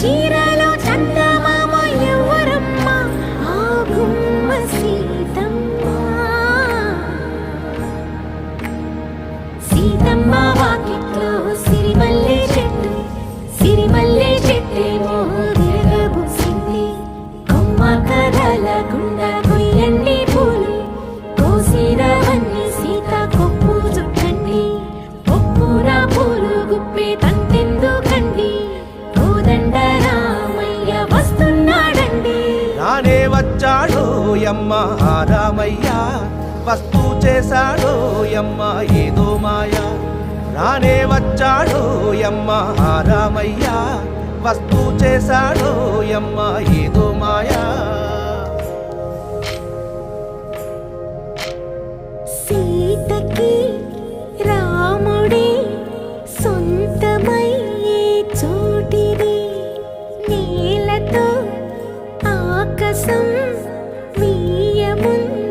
చీరలో చందమామ ఎవరమ్మ ఆ గుమ్మ సీతమ్మ సీతమ్మ వాకిట్లో సిరిమల్లె చెట్టేమో తిరగబూసింది కొమ్మ కదలకుండా కొయ్యండి పూలు కోసిరవన్నీ సీత కొప్పు చుట్టండి ఒప్పున పూలు గుప్పే తంతెందుకండి కోదండ రామయ్య వస్తున్నాడండి రానే వచ్చాడో యమ్మ ఆ రామయ్య వస్తూ చేశాడో యమ్మ ఏదో మాయా రానే వచ్చాడో యమ్మ ఆ రామయ్య వస్తూ చేశాడో యమ్మ ఏదో మాయా సీతకి రాముడే సొంతమయ్యే చోటిది నేలతో ఆకాశం వీయముంది